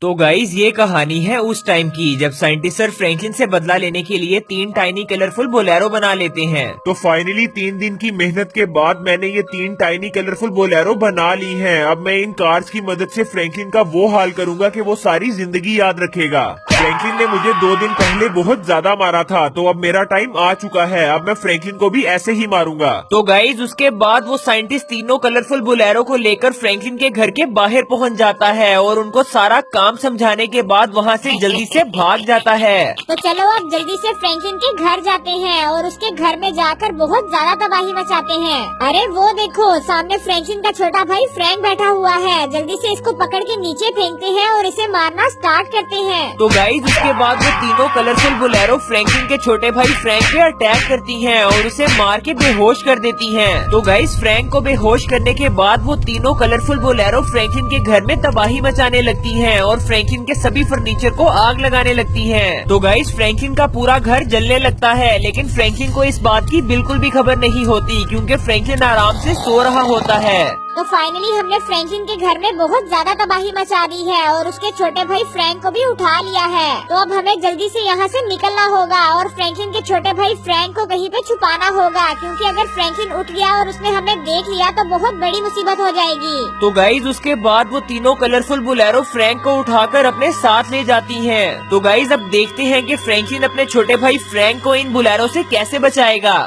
तो गाइज ये कहानी है उस टाइम की जब साइंटिस्ट सर फ्रैंकलिन से बदला लेने के लिए 3 टाइनी कलरफुल बोलेरो बना लेते हैं। तो फाइनली 3 दिन की मेहनत के बाद मैंने ये 3 टाइनी कलरफुल बोलेरो बना ली हैं। अब मैं इन कार्स की मदद से फ्रैंकलिन का वो हाल करूंगा कि वो सारी जिंदगी याद रखेगा। फ्रैंकलिन ने मुझे 2 दिन पहले बहुत ज्यादा मारा था, तो अब मेरा टाइम आ चुका है। अब मैं फ्रैंकलिन को भी ऐसे ही मारूंगा। तो गाइज उसके बाद वो साइंटिस्ट तीनों कलरफुल बोलेरो को लेकर फ्रैंकलिन के घर के बाहर पहुंच जाता है और उनको सारा काम समझाने के बाद वहाँ से जल्दी से भाग जाता है। तो चलो अब जल्दी से फ्रैंकलिन के घर जाते हैं और उसके घर में जाकर बहुत ज्यादा तबाही मचाते हैं। अरे वो देखो, सामने फ्रैंकलिन का छोटा भाई फ्रैंक बैठा हुआ है। जल्दी से इसको पकड़ के नीचे फेंकते हैं और इसे मारना स्टार्ट करते हैं। तो गाइज उसके बाद वो तीनों कलरफुल बोलेरो फ्रैंकलिन के छोटे भाई फ्रैंक पे अटैक करती हैं और उसे मार के बेहोश कर देती हैं। तो गाइज फ्रैंक को बेहोश करने के बाद वो तीनों कलरफुल बोलेरो फ्रैंकलिन के घर में तबाही मचाने लगती हैं और फ्रैंकलिन के सभी फर्नीचर को आग लगाने लगती हैं। तो गाइज फ्रैंकलिन का पूरा घर जलने लगता है, लेकिन फ्रैंकलिन को इस बात की बिल्कुल भी खबर नहीं होती क्योंकि फ्रैंकलिन आराम से सो रहा होता है। तो फाइनली हमने फ्रैंकलिन के घर में बहुत ज्यादा तबाही मचा दी है और उसके छोटे भाई फ्रैंक को भी उठा लिया है। तो अब हमें जल्दी से यहाँ से निकलना होगा और फ्रैंकलिन के छोटे भाई फ्रैंक को कहीं पे छुपाना होगा, क्योंकि अगर फ्रैंकलिन उठ गया और उसने हमें देख लिया तो बहुत बड़ी मुसीबत हो जाएगी। तो गाइज उसके बाद वो तीनों कलरफुल बोलेरो फ्रैंक को उठाकर अपने साथ ले जाती हैं। तो गाइज अब देखते हैं कि फ्रैंकलिन अपने छोटे भाई फ्रैंक को इन बोलेरो से कैसे बचाएगा।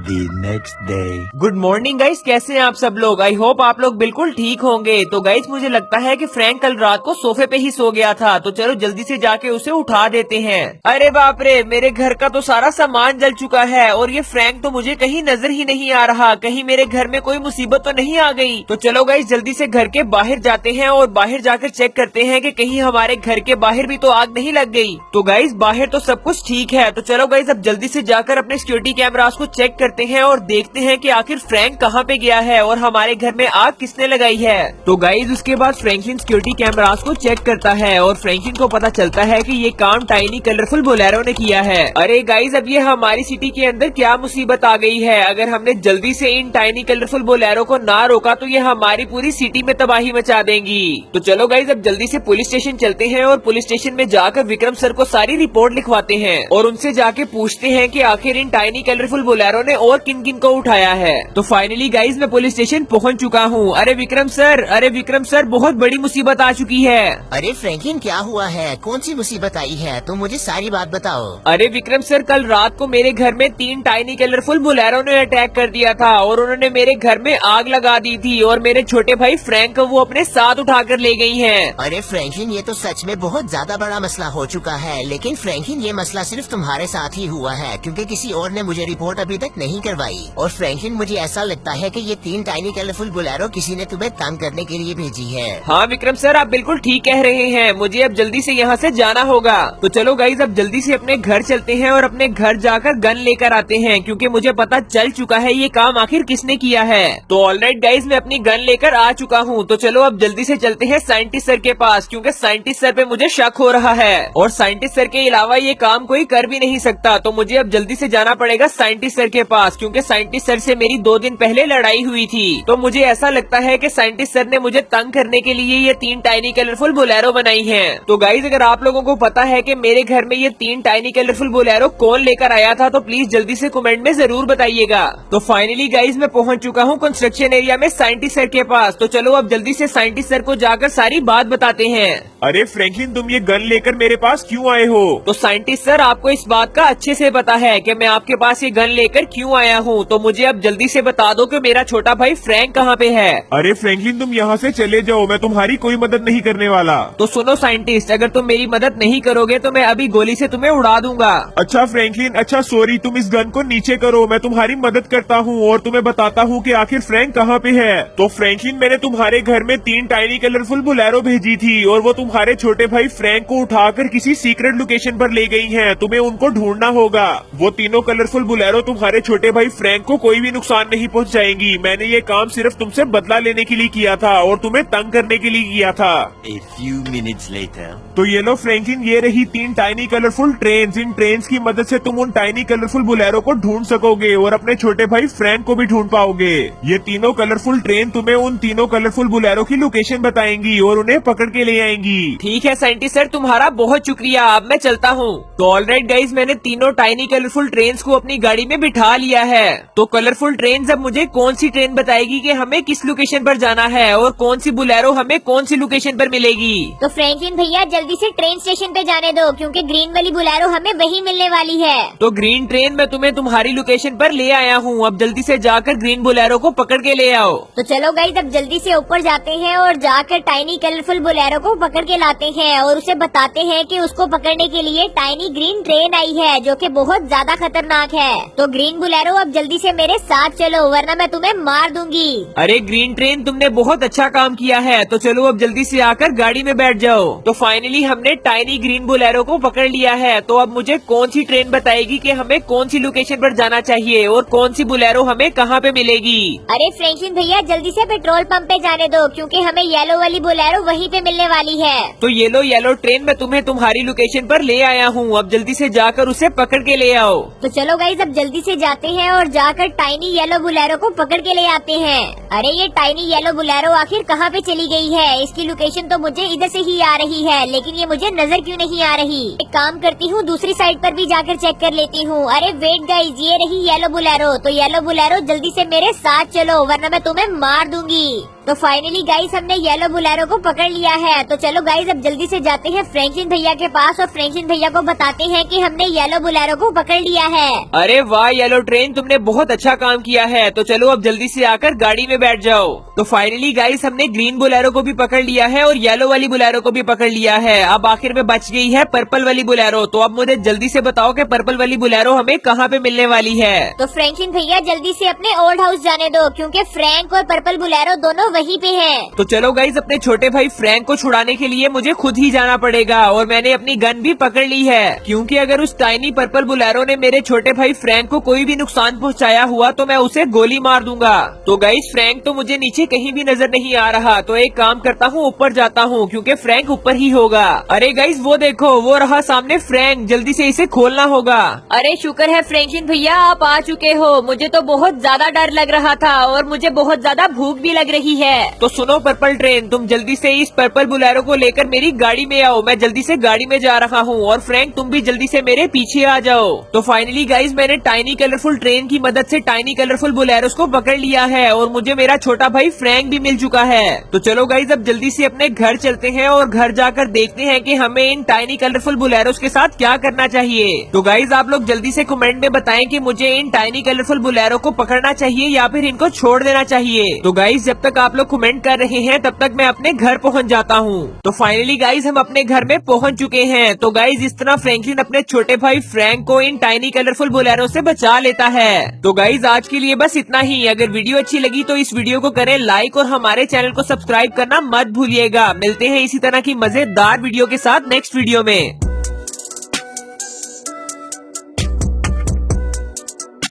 The next day. Good morning guys, कैसे हैं आप सब लोग। आई होप आप लोग बिल्कुल ठीक होंगे। तो गाइस मुझे लगता है कि फ्रैंक कल रात को सोफे पे ही सो गया था, तो चलो जल्दी से जाके उसे उठा देते हैं। अरे बाप रे, मेरे घर का तो सारा सामान जल चुका है और ये फ्रैंक तो मुझे कहीं नजर ही नहीं आ रहा। कहीं मेरे घर में कोई मुसीबत तो नहीं आ गई। तो चलो गाइस जल्दी से घर के बाहर जाते हैं और बाहर जाकर चेक करते हैं कि कहीं हमारे घर के बाहर भी तो आग नहीं लग गई। तो गाइस बाहर तो सब कुछ ठीक है। तो चलो गाइस अब जल्दी से जाकर अपने सिक्योरिटी कैमरास को चेक करते हैं और देखते हैं कि आखिर फ्रैंक कहाँ पे गया है और हमारे घर में आग किसने लगाई है। तो गाइज उसके बाद फ्रैंकलिन सिक्योरिटी कैमरास को चेक करता है और फ्रैंकलिन को पता चलता है कि ये काम टाइनी कलरफुल बोलेरो ने किया है। अरे गाइज अब ये हमारी सिटी के अंदर क्या मुसीबत आ गई है। अगर हमने जल्दी से इन टाइनी कलरफुल बोलेरो को ना रोका तो ये हमारी पूरी सिटी में तबाही मचा देंगी। तो चलो गाइज अब जल्दी से पुलिस स्टेशन चलते हैं और पुलिस स्टेशन में जाकर विक्रम सर को सारी रिपोर्ट लिखवाते हैं और उनसे जाके पूछते हैं कि आखिर इन टाइनी कलरफुल बोलेरो ने और किन किन को उठाया है। तो फाइनली गाइज मैं पुलिस स्टेशन पहुंच चुका हूँ। अरे विक्रम सर बहुत बड़ी मुसीबत आ चुकी है। अरे फ्रैंकलिन क्या हुआ है, कौन सी मुसीबत आई है, तुम मुझे सारी बात बताओ। अरे विक्रम सर, कल रात को मेरे घर में 3 टाइनी कलरफुल बोलेरो ने अटैक कर दिया था और उन्होंने मेरे घर में आग लगा दी थी और मेरे छोटे भाई फ्रैंक को वो अपने साथ उठाकर ले गई हैं। अरे फ्रैंकलिन ये तो सच में बहुत ज्यादा बड़ा मसला हो चुका है, लेकिन फ्रैंकलिन ये मसला सिर्फ तुम्हारे साथ ही हुआ है क्योंकि किसी और ने मुझे रिपोर्ट अभी तक नहीं करवाई। और फ्रैंकलिन मुझे ऐसा लगता है कि ये 3 टाइनी कलरफुल बोलेरो किसी ने तुम्हें तंग करने के लिए भेजी है। हाँ विक्रम सर, आप बिल्कुल ठीक कह रहे हैं। मुझे अब जल्दी से यहाँ से जाना होगा। तो चलो गाइज अब जल्दी से अपने घर चलते हैं और अपने घर जाकर गन लेकर आते हैं क्योंकि मुझे पता चल चुका है ये काम आखिर किसने किया है। तो ऑलराइट गाइज मैं अपनी गन लेकर आ चुका हूँ। तो चलो अब जल्दी से चलते हैं साइंटिस्ट सर के पास क्योंकि साइंटिस्ट सर पे मुझे शक हो रहा है और साइंटिस्ट सर के अलावा ये काम कोई कर भी नहीं सकता। तो मुझे अब जल्दी से जाना पड़ेगा साइंटिस्ट सर के पास क्योंकि साइंटिस्ट सर से मेरी 2 दिन पहले लड़ाई हुई थी। तो मुझे ऐसा लगता है कि साइंटिस्ट सर ने मुझे तंग करने के लिए ये 3 टाइनी कलरफुल बोलेरो बनाई हैं। तो गाइज अगर आप लोगों को पता है कि मेरे घर में ये 3 टाइनी कलरफुल बोलेरो कौन लेकर आया था तो प्लीज जल्दी से कमेंट में जरूर बताइएगा। तो फाइनली गाइज मैं पहुंच चुका हूँ कंस्ट्रक्शन एरिया में साइंटिस्ट सर के पास। तो चलो अब जल्दी से साइंटिस्ट सर को जाकर सारी बात बताते हैं। अरे फ्रैंकलिन, तुम ये गन लेकर मेरे पास क्यों आए हो? तो साइंटिस्ट सर आपको इस बात का अच्छे से पता है कि मैं आपके पास ये गन लेकर क्यों आया हूँ, तो मुझे अब जल्दी से बता दो कि मेरा छोटा भाई फ्रैंक कहाँ पे है। अरे फ्रैंकलिन, तुम यहाँ से चले जाओ, मैं तुम्हारी कोई मदद नहीं करने वाला। तो सुनो साइंटिस्ट, अगर तुम मेरी मदद नहीं करोगे तो मैं अभी गोली से तुम्हें उड़ा दूंगा। अच्छा फ्रैंकलिन, अच्छा सॉरी, तुम इस गन को नीचे करो, मैं तुम्हारी मदद करता हूँ और तुम्हें बताता हूँ कि आखिर फ्रैंक कहाँ पे है। तो फ्रैंकलिन, मैंने तुम्हारे घर में 3 टाइनी कलरफुल बोलेरो भेजी थी और वो तुम्हारे छोटे भाई फ्रैंक को उठाकर किसी सीक्रेट लोकेशन पर ले गई हैं। तुम्हें उनको ढूंढना होगा। वो तीनों कलरफुल बोलेरो तुम्हारे छोटे भाई फ्रैंक को कोई भी नुकसान नहीं पहुंचाएंगी। मैंने ये काम सिर्फ तुमसे बदला लेने के लिए किया था और तुम्हें तंग करने के लिए किया था। A few minutes later. तो ये लो फ्रैंकलिन, ये रही 3 टाइनी कलरफुल ट्रेन्स। इन ट्रेन्स की मदद से तुम उन टाइनी कलरफुल बुलेरो को ढूंढ सकोगे और अपने छोटे भाई फ्रैंक को भी ढूंढ पाओगे। ये तीनों कलरफुल ट्रेन तुम्हें उन तीनों कलरफुल बुलेरो की लोकेशन बताएंगी और उन्हें पकड़ के ले आएंगी। ठीक है साइंटिस्ट सर, तुम्हारा बहुत शुक्रिया। अब मैं चलता हूँ। तो ऑलराइट गाइज, मैंने तीनों टाइनी कलरफुल ट्रेन्स को अपनी गाड़ी में बिठा लिया है। तो कलरफुल ट्रेन अब मुझे कौन सी ट्रेन बताएगी कि हमें किस लोकेशन पर जाना है और कौन सी बुलेरो हमें कौन सी लोकेशन पर मिलेगी। तो फ्रैंकलिन भैया जल्दी से ट्रेन स्टेशन पे जाने दो, क्योंकि ग्रीन वाली बुलेरो हमें वही मिलने वाली है। तो ग्रीन ट्रेन मैं तुम्हें तुम्हारी लोकेशन पर ले आया हूँ। अब जल्दी से जाकर ग्रीन बुलेरो को पकड़ के ले आओ। तो चलो गाइस, अब जल्दी से ऊपर जाते हैं और जाकर टाइनी कलरफुल बुलेरो को पकड़ के लाते हैं और उसे बताते हैं कि उसको पकड़ने के लिए टाइनी ग्रीन ट्रेन आई है जो कि बहुत ज्यादा खतरनाक है। तो ग्रीन बुलेरो अब जल्दी से मेरे साथ चलो, वरना मैं तुम्हें मार दूंगी। अरे ग्रीन ट्रेन, तुमने बहुत अच्छा काम किया है। तो चलो अब जल्दी से आकर गाड़ी में बैठ जाओ। तो फाइनली हमने टाइनी ग्रीन बुलेरो को पकड़ लिया है। तो अब मुझे कौन सी ट्रेन बताएगी कि हमें कौन सी लोकेशन पर जाना चाहिए और कौन सी बुलेरो हमें कहाँ पे मिलेगी। अरे फ्रैंकलिन भैया जल्दी से पेट्रोल पंप पे जाने दो, क्योंकि हमें येलो वाली बुलेरो वहीं पे मिलने वाली है। तो येलो ट्रेन मैं तुम्हें तुम्हारी लोकेशन पर ले आया हूँ। अब जल्दी से जाकर उसे पकड़ के ले आओ। तो चलो गाइस, अब जल्दी से जाते हैं और जाकर टाइनी येलो बुलेरो को पकड़ के ले आते हैं। अरे ये टाइनी येलो बुलेरो आखिर कहाँ पे चली गई है? इसकी लोकेशन तो मुझे इधर से ही आ रही है, लेकिन ये मुझे नजर क्यों नहीं आ रही? एक काम करती हूँ, दूसरी साइड पर भी जाकर चेक कर लेती हूँ। अरे वेट गाइस, ये रही येलो बुलेरो। तो येलो बुलेरो जल्दी से मेरे साथ चलो, वरना मैं तुम्हें मार दूंगी। तो फाइनली गाइस, हमने येलो बुलेरो को पकड़ लिया है। तो चलो गाइस, अब जल्दी से जाते हैं फ्रैंकलिन भैया के पास और फ्रैंकलिन भैया को बताते हैं कि हमने येलो बुलेरो को पकड़ लिया है। अरे वाह येलो ट्रेन, तुमने बहुत अच्छा काम किया है। तो चलो अब जल्दी से आकर गाड़ी में बैठ जाओ। तो फाइनली गाइस, हमने ग्रीन बुलेरो को भी पकड़ लिया है और येलो वाली बुलेरो को भी पकड़ लिया है। अब आखिर में बच गई है पर्पल वाली बुलेरो। तो अब मुझे जल्दी से बताओ कि पर्पल वाली बुलेरो हमें कहाँ पे मिलने वाली है। तो फ्रैंकलिन भैया जल्दी से अपने ओल्ड हाउस जाने दो, क्योंकि फ्रैंक और पर्पल बुलेरो दोनों वहीं पे हैं। तो चलो गाइज, अपने छोटे भाई फ्रैंक को छुड़ाने के लिए मुझे खुद ही जाना पड़ेगा और मैंने अपनी गन भी पकड़ ली है, क्योंकि अगर उस टाइनी पर्पल बुलेरो ने मेरे छोटे भाई फ्रैंक को कोई भी नुकसान पहुंचाया हुआ तो मैं उसे गोली मार दूंगा। तो गाइज, फ्रैंक तो मुझे नीचे कहीं भी नजर नहीं आ रहा। तो एक काम करता हूँ, ऊपर जाता हूँ, क्योंकि फ्रैंक ऊपर ही होगा। अरे गाइज, वो देखो, वो रहा सामने फ्रैंक। जल्दी से इसे खोलना होगा। अरे शुक्र है फ्रैंकलिन भैया, आप आ चुके हो। मुझे तो बहुत ज्यादा डर लग रहा था और मुझे बहुत ज्यादा भूख भी लग रही है। तो सुनो पर्पल ट्रेन, तुम जल्दी से इस पर्पल बुलेरो को लेकर मेरी गाड़ी में आओ। मैं जल्दी से गाड़ी में जा रहा हूँ और फ्रैंक तुम भी जल्दी से मेरे पीछे आ जाओ। तो फाइनली गाइज, मैंने टाइनी कलरफुल ट्रेन की मदद से टाइनी कलरफुल बुलेरोस को पकड़ लिया है और मुझे मेरा छोटा भाई फ्रैंक भी मिल चुका है। तो चलो गाइज, अब जल्दी से अपने घर चलते हैं और घर जाकर देखते हैं कि हमें इन टाइनी कलरफुल बुलेरोस के साथ क्या करना चाहिए। तो गाइज, आप लोग जल्दी से कमेंट में बताएं कि मुझे इन टाइनी कलरफुल बुलेरो को पकड़ना चाहिए या फिर इनको छोड़ देना चाहिए। तो गाइज, जब तक आप लोग कमेंट कर रहे हैं तब तक मैं अपने घर पहुंच जाता हूं। तो फाइनली गाइज, हम अपने घर में पहुंच चुके हैं। तो गाइज, इस तरह फ्रैंकलिन अपने छोटे भाई फ्रैंक को इन टाइनी कलरफुल बुलेरो से बचा लेता है। तो गाइज, आज के लिए बस इतना ही। अगर वीडियो अच्छी लगी तो इस वीडियो को करें लाइक और हमारे चैनल को सब्सक्राइब करना मत भूलिएगा। मिलते हैं इसी तरह की मजेदार वीडियो के साथ नेक्स्ट वीडियो में।